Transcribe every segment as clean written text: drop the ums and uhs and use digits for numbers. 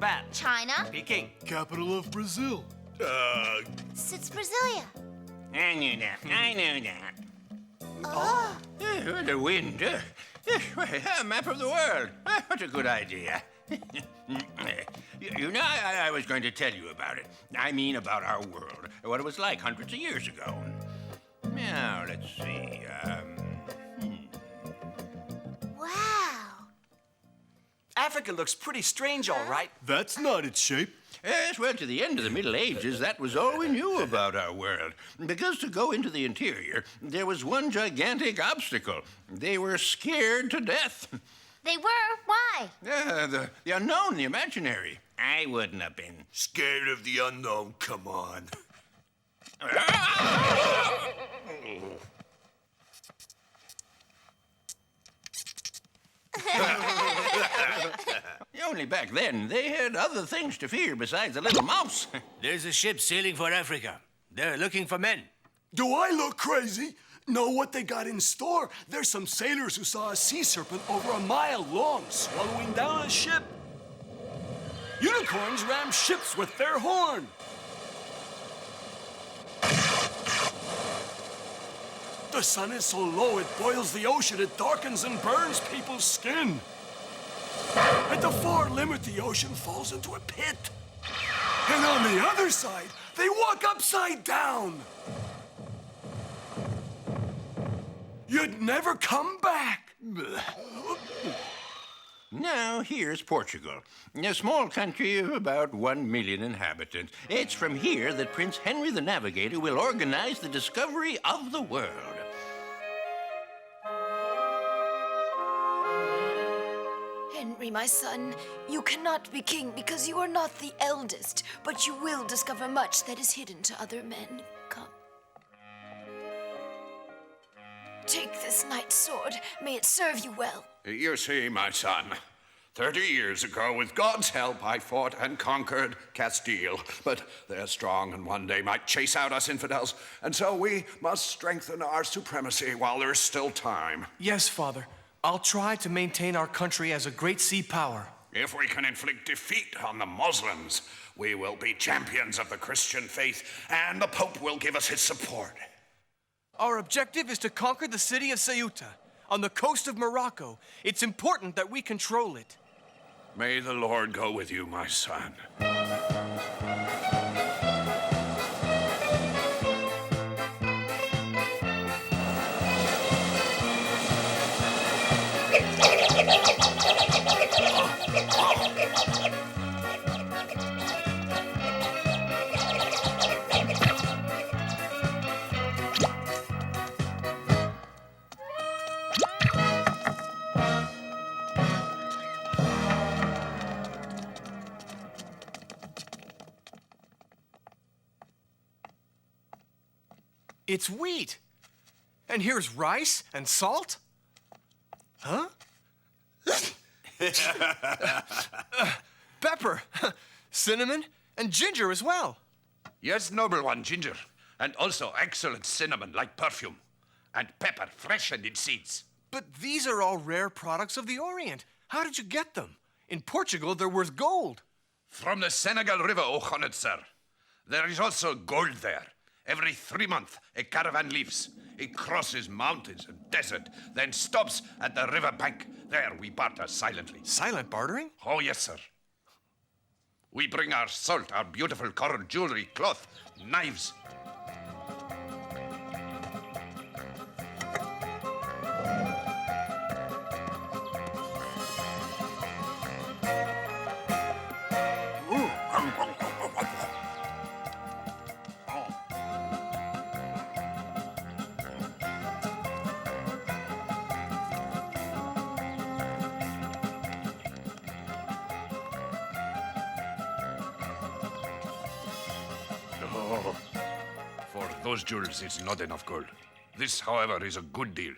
Rabat. China. Peking. Capital of Brazil. It's Brasilia. I knew that. I knew that. Oh. The wind. A map of the world. What a good idea. You know, I was going to tell you about it. I mean about our world. What it was like hundreds of years ago. Now, let's see. Wow. Africa looks pretty strange, all right. That's not its shape. Yes, well, to the end of the Middle Ages, that was all we knew about our world. Because to go into the interior, there was one gigantic obstacle. They were scared to death. They were? Why? The unknown, the imaginary. I wouldn't have been. Scared of the unknown, come on. Only back then, they had other things to fear besides the little mouse. There's a ship sailing for Africa. They're looking for men. Do I look crazy? Know what they got in store? There's some sailors who saw a sea serpent over a mile long swallowing down a ship. Unicorns ram ships with their horn. The sun is so low it boils the ocean, it darkens and burns people's skin. At the far limit, the ocean falls into a pit. And on the other side, they walk upside down. You'd never come back. Now, here's Portugal, a small country of about 1 million inhabitants. It's from here that Prince Henri the Navigator will organize the discovery of the world. Henri, my son, you cannot be king because you are not the eldest, but you will discover much that is hidden to other men. Come. Take this knight's sword. May it serve you well. You see, my son, 30 years ago, with God's help, I fought and conquered Castile. But they're strong and one day might chase out us infidels. And so we must strengthen our supremacy while there's still time. Yes, Father. I'll try to maintain our country as a great sea power. If we can inflict defeat on the Muslims, we will be champions of the Christian faith, and the Pope will give us his support. Our objective is to conquer the city of Ceuta, on the coast of Morocco. It's important that we control it. May the Lord go with you, my son. It's wheat. And here's rice and salt. Huh? Pepper, cinnamon, and ginger as well. Yes, noble one, ginger. And also excellent cinnamon, like perfume. And pepper, fresh and in seeds. But these are all rare products of the Orient. How did you get them? In Portugal, they're worth gold. From the Senegal River, O honored sir. There is also gold there. Every 3 months, a caravan leaves. It crosses mountains and desert, then stops at the river bank. There we barter silently. Silent bartering? Oh, yes, sir. We bring our salt, our beautiful coral jewelry, cloth, knives. Oh, for those jewels, it's not enough gold. This, however, is a good deal.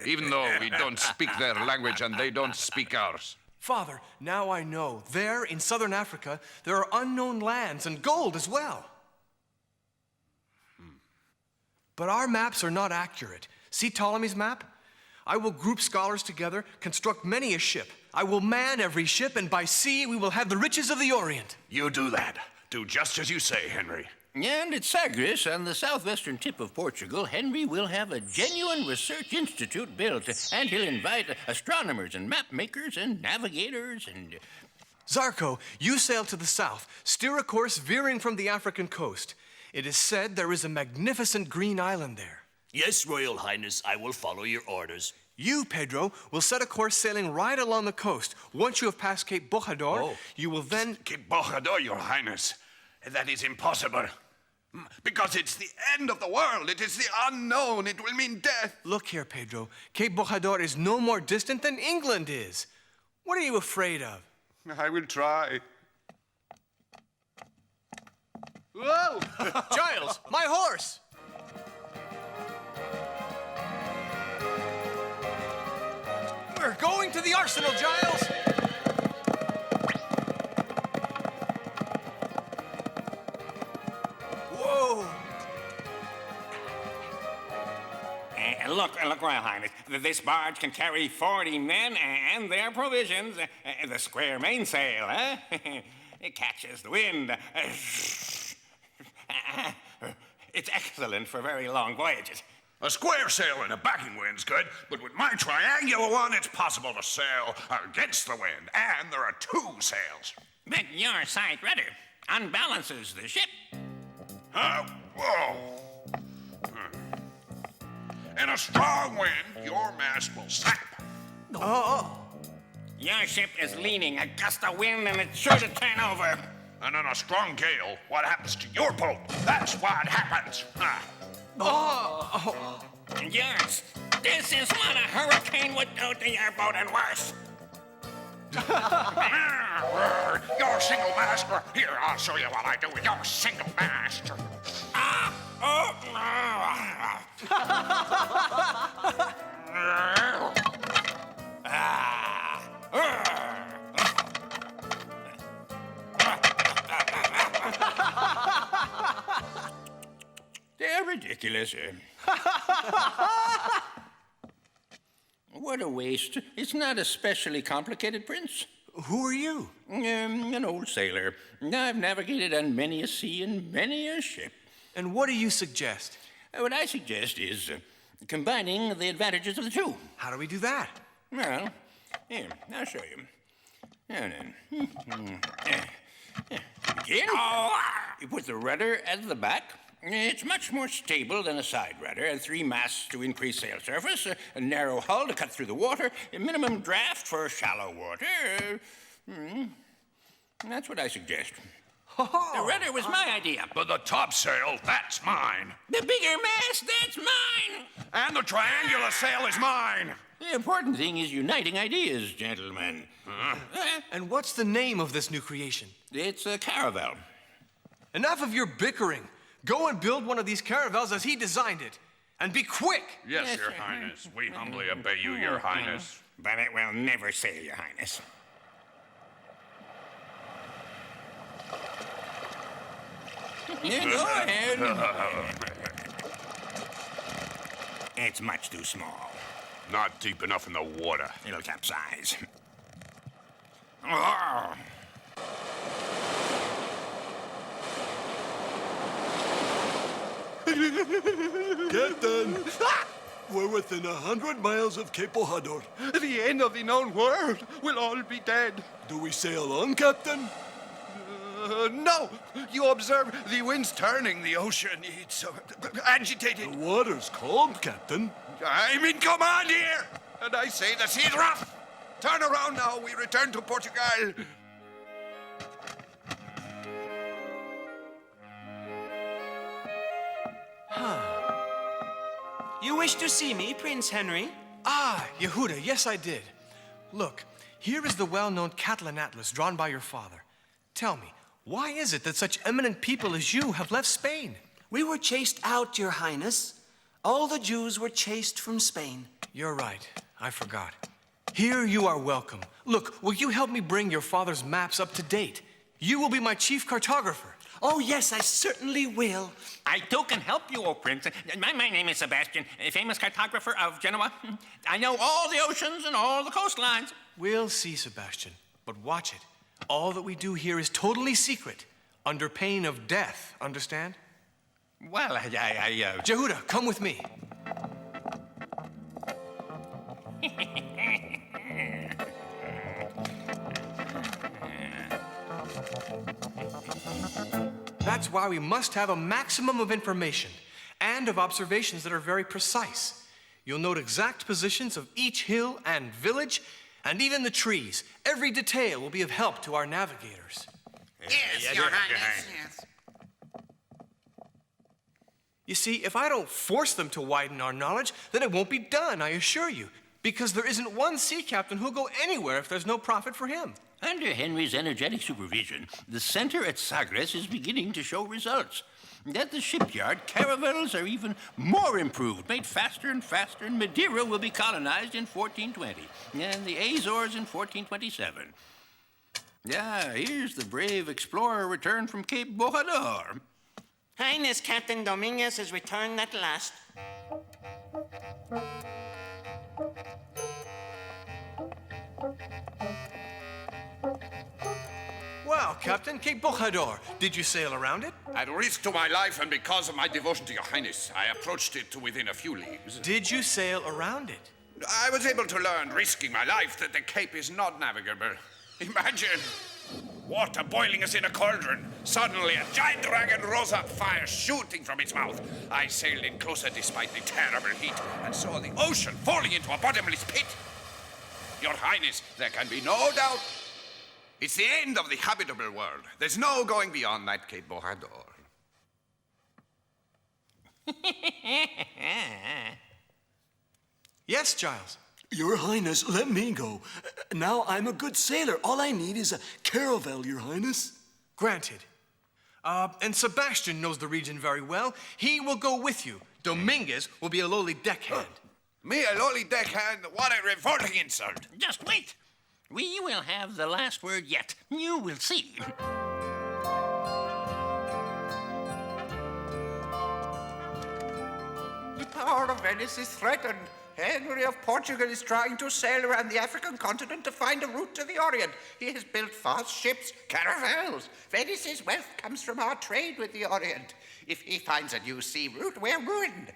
Even though we don't speak their language and they don't speak ours. Father, now I know. There, in southern Africa, there are unknown lands and gold as well. But our maps are not accurate. See Ptolemy's map? I will group scholars together, construct many a ship, I will man every ship, and by sea we will have the riches of the Orient. You do that. Do just as you say, Henry. And at Sagres, on the southwestern tip of Portugal, Henry will have a genuine research institute built, and he'll invite astronomers and map makers and navigators and... Zarco, you sail to the south, steer a course veering from the African coast. It is said there is a magnificent green island there. Yes, Royal Highness, I will follow your orders. You, Pedro, will set a course sailing right along the coast. Once you have passed Cape Bojador, you will then... Cape Bojador, Your Highness. That is impossible. Because it's the end of the world. It is the unknown. It will mean death. Look here, Pedro. Cape Bojador is no more distant than England is. What are you afraid of? I will try. Whoa! Giles, my horse! We're going to the arsenal, Giles! Whoa! Look, Royal Highness, this barge can carry 40 men and their provisions. The square mainsail, huh? It catches the wind. It's excellent for very long voyages. A square sail and a backing wind's good, but with my triangular one, it's possible to sail against the wind, and there are 2 sails. But your side rudder unbalances the ship. Whoa. In a strong wind, your mast will snap. Your ship is leaning a gust of wind, and it's sure to turn over. And in a strong gale, what happens to your boat? That's what happens. Yours. This is what a hurricane would do to your boat, and worse. Your single mast. Here, I'll show you what I do with your single mast. They're ridiculous. What a waste. It's not especially complicated, Prince. Who are you? An old sailor. I've navigated on many a sea and many a ship. And what do you suggest? What I suggest is combining the advantages of the 2. How do we do that? Well, here, I'll show you. Now then. Begin. You put the rudder at the back. It's much more stable than a side rudder, and 3 masts to increase sail surface, a narrow hull to cut through the water, a minimum draft for shallow water. That's what I suggest. The rudder was my idea. But the topsail, that's mine. The bigger mast, that's mine. And the triangular sail is mine. The important thing is uniting ideas, gentlemen. And what's the name of this new creation? It's a caravel. Enough of your bickering. Go and build one of these caravels as he designed it. And be quick! Yes, Your Highness. We humbly obey you, Your Highness. But it will never sail, Your Highness. Yeah, go ahead. It's much too small. Not deep enough in the water. It'll capsize. Captain! We're within 100 miles of Cape Bojador. The end of the known world. We'll all be dead. Do we sail on, Captain? No. You observe the wind's turning. The ocean, it's agitated. The water's calm, Captain. I'm in command here. And I say the sea's rough. Turn around now. We return to Portugal. You wish to see me, Prince Henri? Ah, Yehuda, yes I did. Look, here is the well-known Catalan atlas drawn by your father. Tell me, why is it that such eminent people as you have left Spain? We were chased out, Your Highness. All the Jews were chased from Spain. You're right, I forgot. Here you are welcome. Look, will you help me bring your father's maps up to date? You will be my chief cartographer. Oh, yes, I certainly will. I too can help you, O Prince. My name is Sebastian, a famous cartographer of Genoa. I know all the oceans and all the coastlines. We'll see, Sebastian. But watch it. All that we do here is totally secret, under pain of death, understand? Well, Jehuda, come with me. That's why we must have a maximum of information and of observations that are very precise. You'll note exact positions of each hill and village, and even the trees. Every detail will be of help to our navigators. Yes, Your Highness. Yes. You see, if I don't force them to widen our knowledge, then it won't be done, I assure you. Because there isn't one sea captain who'll go anywhere if there's no profit for him. Under Henry's energetic supervision, the center at Sagres is beginning to show results. At the shipyard, caravels are even more improved, made faster and faster, and Madeira will be colonized in 1420, and the Azores in 1427. Yeah, here's the brave explorer returned from Cape Bojador. Highness, Captain Dominguez has returned at last. Well, Captain, Cape Bojador, did you sail around it? At risk to my life and because of my devotion to your highness, I approached it to within a few leagues. Did you sail around it? I was able to learn, risking my life, that the cape is not navigable. Imagine water boiling us in a cauldron. Suddenly, a giant dragon rose up, fire shooting from its mouth. I sailed in closer despite the terrible heat and saw the ocean falling into a bottomless pit. Your highness, there can be no doubt. It's the end of the habitable world. There's no going beyond that Cape Bojador. Yes, Giles. Your Highness, let me go. Now I'm a good sailor. All I need is a caravel, Your Highness. Granted. And Sebastian knows the region very well. He will go with you. Dominguez will be a lowly deckhand. Me, a lowly deckhand? What a revolting insult. Just wait. We will have the last word yet. You will see. The power of Venice is threatened. Henri of Portugal is trying to sail around the African continent to find a route to the Orient. He has built fast ships, caravels. Venice's wealth comes from our trade with the Orient. If he finds a new sea route, we're ruined.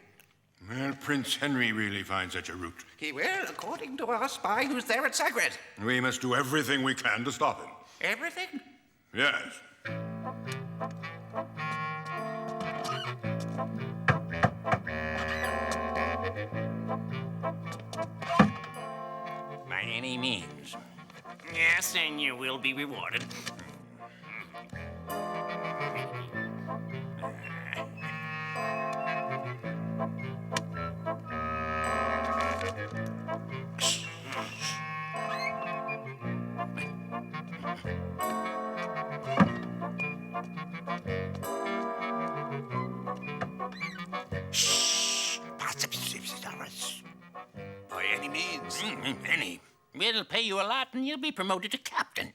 Well, Prince Henri really finds such a route. He will, according to our spy who's there at Sagres. We must do everything we can to stop him. Everything? Yes. By any means. Yes, and you will be rewarded. By any means. Any. It'll pay you a lot and you'll be promoted to captain.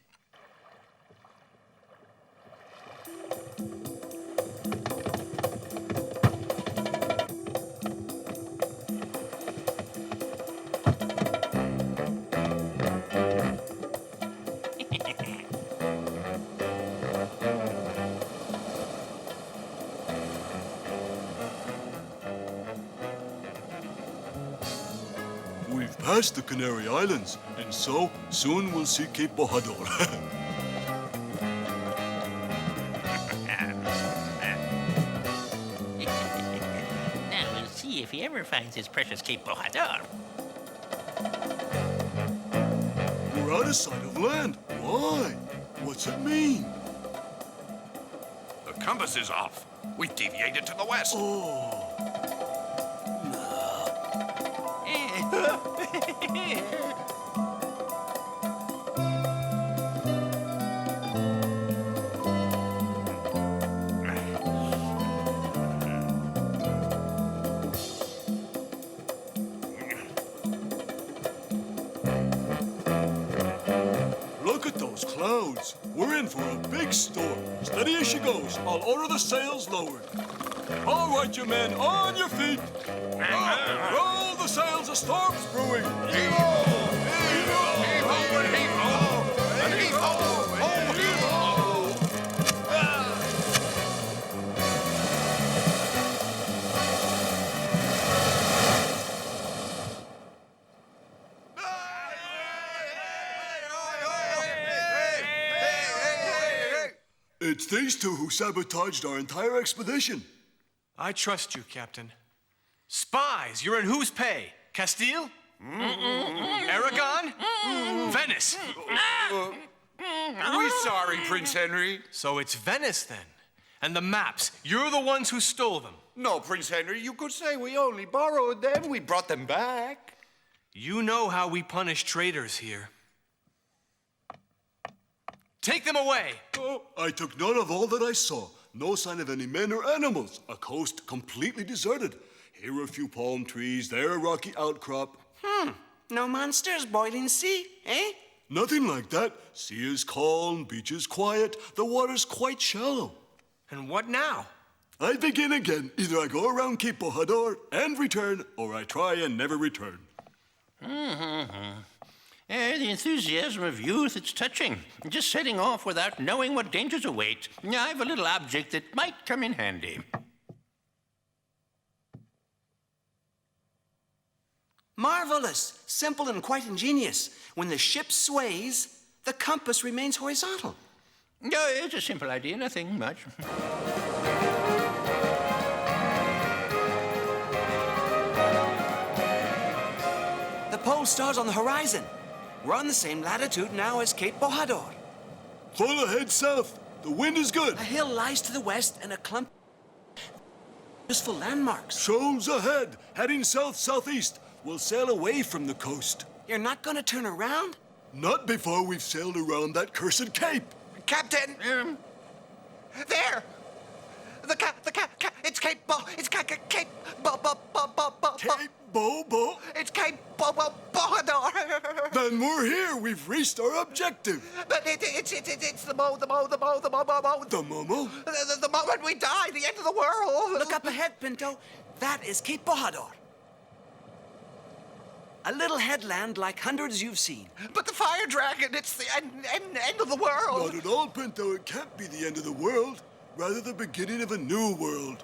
We've passed the Canary Islands, and so soon we'll see Cape Bojador. Now we'll see if he ever finds his precious Cape Bojador. We're out of sight of land. Why? What's it mean? The compass is off. We deviated to the west. Oh. Look at those clouds. We're in for a big storm. Steady as she goes. I'll order the sails lowered. All right, you men, on your feet. Roll the sails, a storm's brewing. Heave-o! Heave-o! Heave-o! It's these two who sabotaged our entire expedition. I trust you, Captain. Spies, you're in whose pay? Castile? Aragon? Venice? We're sorry, Prince Henry. So it's Venice then. And the maps, you're the ones who stole them. No, Prince Henry, you could say we only borrowed them. We brought them back. You know how we punish traitors here. Take them away! Oh, I took none of all that I saw. No sign of any men or animals. A coast completely deserted. Here are a few palm trees, there a rocky outcrop. No monsters, boiling sea, eh? Nothing like that. Sea is calm, beach is quiet, the water's quite shallow. And what now? I begin again. Either I go around Cape Bojador and return, or I try and never return. The enthusiasm of youth, it's touching. Just setting off without knowing what dangers await. I've a little object that might come in handy. Marvelous, simple and quite ingenious. When the ship sways, the compass remains horizontal. No, it's a simple idea, nothing much. The pole star's on the horizon. We're on the same latitude now as Cape Bojador. Full ahead south. The wind is good. A hill lies to the west and a clump useful landmarks. Shoals ahead, heading south-southeast. We'll sail away from the coast. You're not going to turn around? Not before we've sailed around that cursed cape. Captain! There! It's Cape Cape Cape Bobo? It's Cape Bojador! Then we're here. We've reached our objective. But it's the moment we die, the end of the world. Look up ahead, Pinto. That is Cape Bojador. A little headland like hundreds you've seen. But the fire dragon, it's the end of the world. Not at all, Pinto. It can't be the end of the world. Rather the beginning of a new world.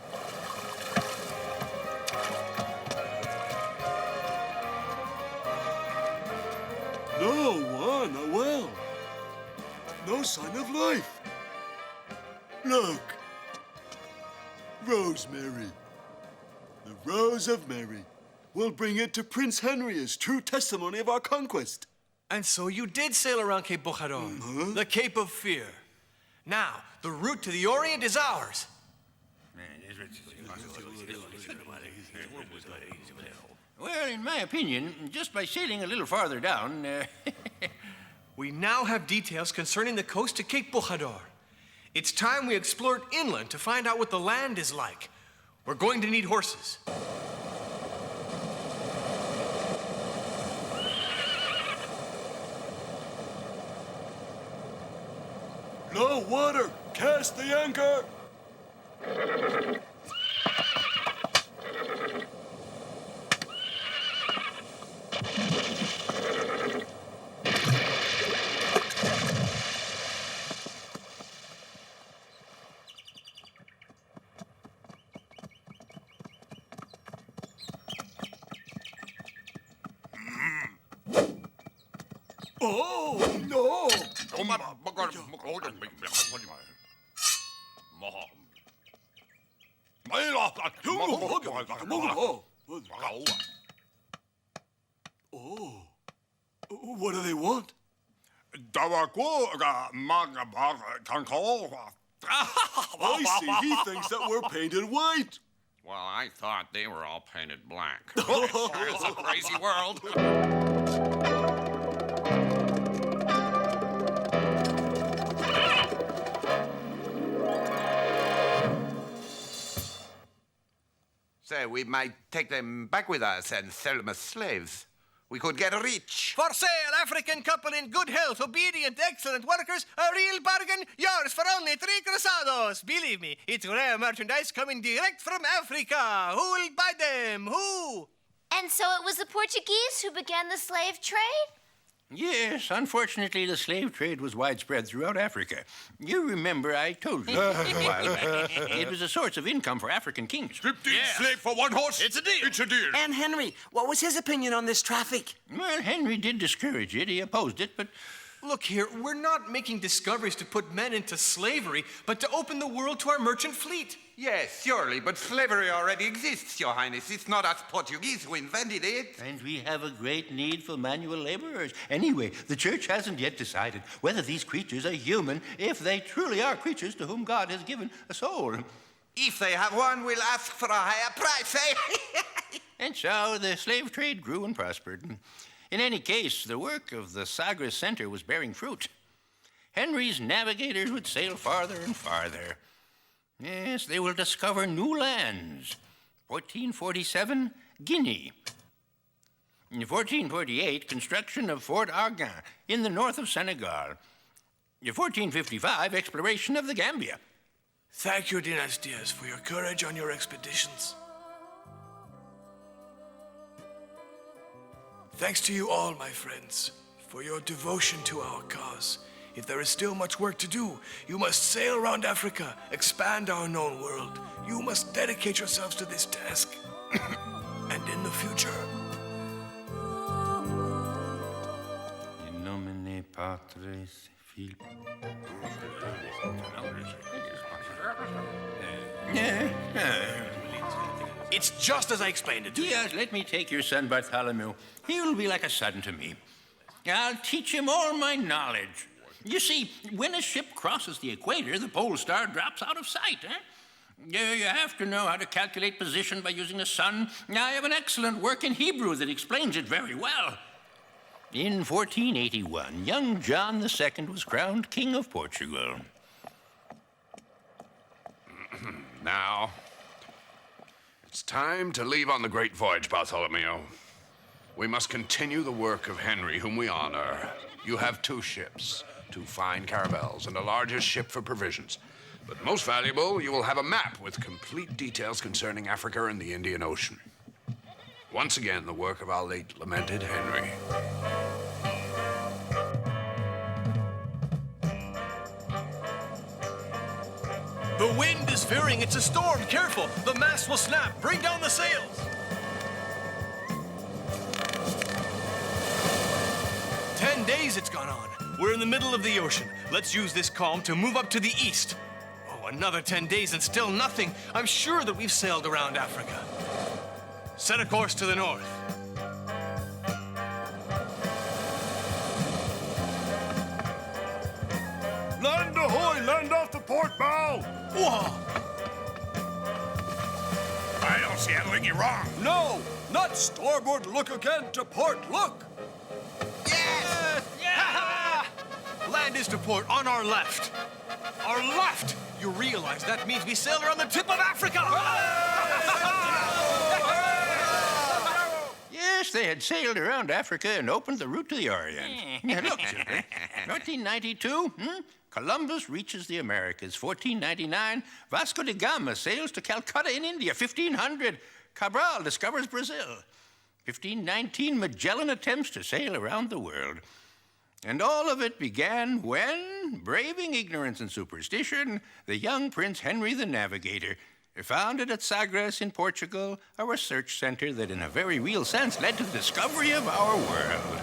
No one, a well. No sign of life. Look. Rosemary. The Rose of Mary. We'll bring it to Prince Henri as true testimony of our conquest. And so you did sail around Cape Bojador, the Cape of Fear. Now, the route to the Orient is ours. Well, in my opinion, just by sailing a little farther down, We now have details concerning the coast to Cape Bojador. It's time we explored inland to find out what the land is like. We're going to need horses. No water! Cast the anchor! Oh, no! Oh, what do they want? I see, he thinks that we're painted white. Well, I thought they were all painted black. Sure is a crazy world. So we might take them back with us and sell them as slaves. We could get rich. For sale, African couple in good health, obedient, excellent workers, a real bargain, yours for only 3 cruzados. Believe me, it's rare merchandise coming direct from Africa. Who'll buy them? Who? And so it was the Portuguese who began the slave trade? Yes, unfortunately, the slave trade was widespread throughout Africa. You remember I told you a while back. It was a source of income for African kings. 15 slave for one horse? It's a deal. It's a deal. And Henry, what was his opinion on this traffic? Well, Henry did discourage it. He opposed it, but Look here, we're not making discoveries to put men into slavery, but to open the world to our merchant fleet. Yes, surely, but slavery already exists, Your Highness. It's not us Portuguese who invented it. And we have a great need for manual laborers. Anyway, the church hasn't yet decided whether these creatures are human, if they truly are creatures to whom God has given a soul. If they have one, we'll ask for a higher price, eh? And so the slave trade grew and prospered. In any case, the work of the Sagres Center was bearing fruit. Henry's navigators would sail farther and farther. Yes, they will discover new lands. 1447, Guinea. In 1448, construction of Fort Argan in the north of Senegal. In 1455, exploration of the Gambia. Thank you, Dynastias, for your courage on your expeditions. Thanks to you all, my friends, for your devotion to our cause. If there is still much work to do, you must sail around Africa, expand our known world. You must dedicate yourselves to this task. And in the future. In nomine Patris, Filii. It's just as I explained it to you. Yes, let me take your son Bartholomew. He will be like a son to me. I'll teach him all my knowledge. You see, when a ship crosses the equator, the pole star drops out of sight, eh? You have to know how to calculate position by using the sun. I have an excellent work in Hebrew that explains it very well. In 1481, young John II was crowned King of Portugal. Now, it's time to leave on the great voyage, Bartholomew. We must continue the work of Henri, whom we honor. You have 2 ships, 2 fine caravels, and a larger ship for provisions. But most valuable, you will have a map with complete details concerning Africa and the Indian Ocean. Once again, the work of our late lamented Henri. The wind is veering. It's a storm. Careful. The mast will snap. Bring down the sails. 10 days it's gone on. We're in the middle of the ocean. Let's use this calm to move up to the east. Oh, another 10 days and still nothing. I'm sure that we've sailed around Africa. Set a course to the north. Land ahoy! Land off the port bow! Whoa! I don't see anything you're wrong. No! Not starboard look again, to port look! Yes! Yeah! Land is to port on our left. Our left! You realize that means we sail around the tip of Africa! Yes, they had sailed around Africa and opened the route to the Orient. Look, children, 1492, Columbus reaches the Americas. 1499, Vasco da Gama sails to Calcutta in India. 1500, Cabral discovers Brazil. 1519, Magellan attempts to sail around the world. And all of it began when, braving ignorance and superstition, the young Prince Henri the Navigator founded at Sagres in Portugal a research center that in a very real sense led to the discovery of our world.